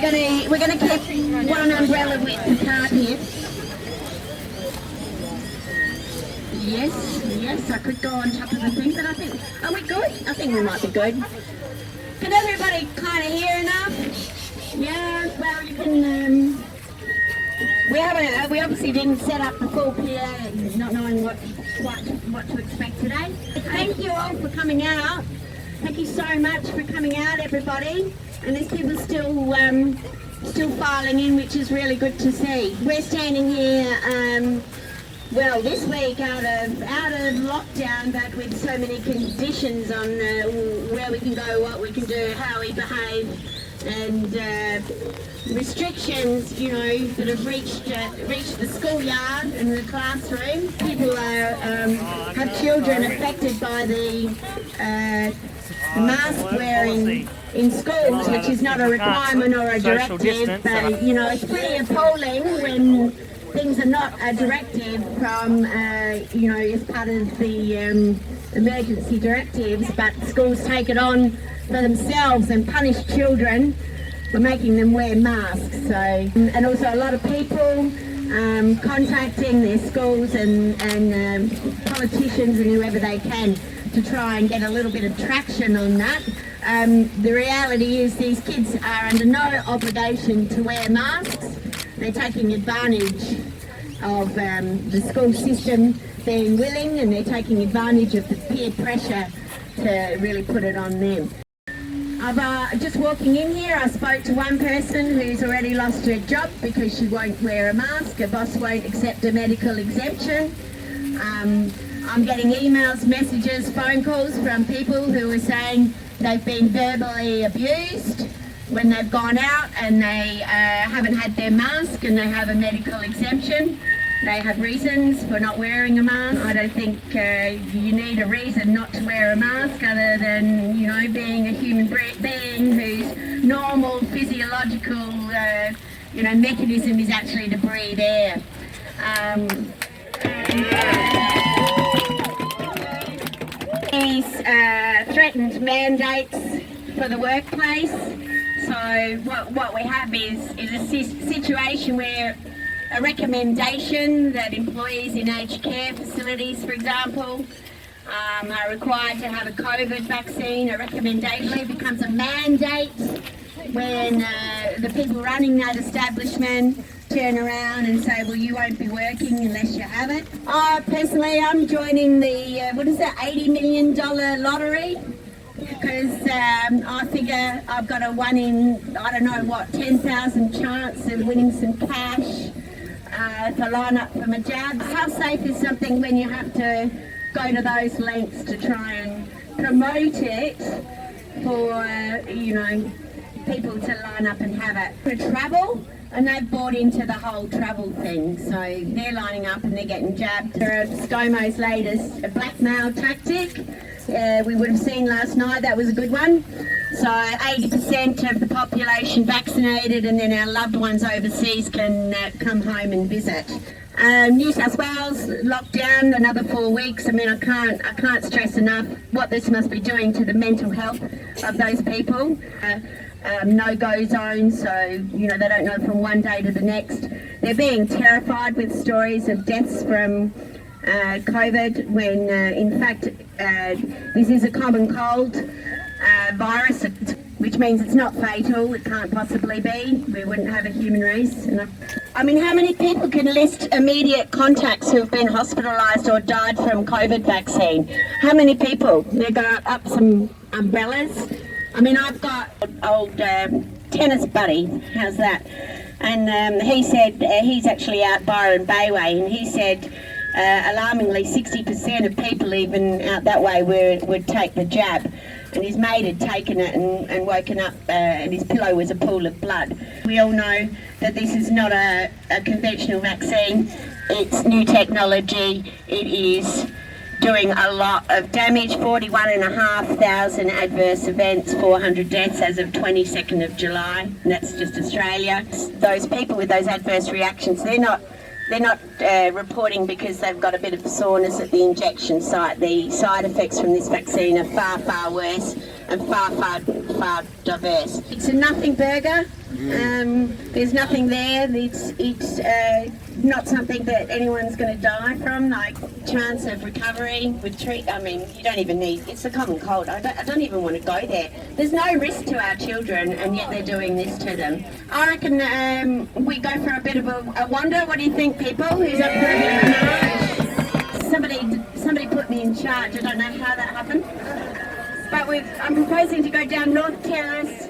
we're gonna keep one umbrella width apart here. Yes, I could go on top of the thing, but I think, are we good? I think we might be good. Can everybody kind of hear enough? Yeah, well, you can, we obviously didn't set up the full PA, not knowing what to expect today. Thank you all for coming out. Thank you so much for coming out, everybody. And there's people still filing in, which is really good to see. We're standing here, well, this week out of lockdown, but with so many conditions on where we can go, what we can do, how we behave, and restrictions, you know, that have reached the schoolyard and the classroom. People have children affected by the mask wearing in schools, which is not a requirement or a directive, but you know, it's pretty appalling when things are not a directive from, you know, as part of the emergency directives, but schools take it on for themselves and punish children for making them wear masks. So, and also a lot of people contacting their schools and politicians and whoever they can to try and get a little bit of traction on that. The reality is these kids are under no obligation to wear masks. They're taking advantage of the school system being willing, and they're taking advantage of the peer pressure to really put it on them. Just walking in here, I spoke to one person who's already lost her job because she won't wear a mask. Her boss won't accept a medical exemption. I'm getting emails, messages, phone calls from people who are saying they've been verbally abused when they've gone out and they haven't had their mask and they have a medical exemption. They have reasons for not wearing a mask. I don't think you need a reason not to wear a mask other than, you know, being a human being whose normal physiological, you know, mechanism is actually to breathe air. These threatened mandates for the workplace. So what we have is a situation where a recommendation that employees in aged care facilities, for example, are required to have a COVID vaccine. A recommendation becomes a mandate when the people running that establishment turn around and say, well, you won't be working unless you have it. Personally, I'm joining the, what is that, $80 million lottery, because I figure I've got a 1 in, I don't know what, 10,000 chance of winning some cash if I line up for my jab. How safe is something when you have to go to those lengths to try and promote it for, you know, people to line up and have it? For travel, and they've bought into the whole travel thing, so they're lining up and they're getting jabbed. ScoMo's latest blackmail tactic. We would have seen last night, that was a good one. So 80% of the population vaccinated, and then our loved ones overseas can come home and visit. New South Wales locked down another 4 weeks. I mean, I can't stress enough what this must be doing to the mental health of those people. No-go zones, so you know they don't know from one day to the next. They're being terrified with stories of deaths from COVID, when in fact this is a common cold virus, which means it's not fatal. It can't possibly be. We wouldn't have a human race. I mean, how many people can list immediate contacts who have been hospitalised or died from COVID vaccine? How many people? They're going up some umbrellas. I mean, I've got an old tennis buddy, how's that? And he said, he's actually out Byron Bayway, and he said alarmingly 60% of people even out that way would take the jab. And his mate had taken it and woken up and his pillow was a pool of blood. We all know that this is not a conventional vaccine, it's new technology, it is doing a lot of damage. 41,500 adverse events, 400 deaths as of 22nd of July, and that's just Australia. Those people with those adverse reactions, they're not reporting because they've got a bit of soreness at the injection site. The side effects from this vaccine are far, far worse, and far diverse. It's a nothing burger. There's nothing there. It's not something that anyone's going to die from. Like chance of recovery with I mean, you don't even need. It's a common cold. I don't even want to go there. There's no risk to our children, and yet they're doing this to them. I reckon we go for a bit of a wander. What do you think, people? Who's up for a bit of a march? Somebody put me in charge. I don't know how that happened. But I'm proposing to go down North Terrace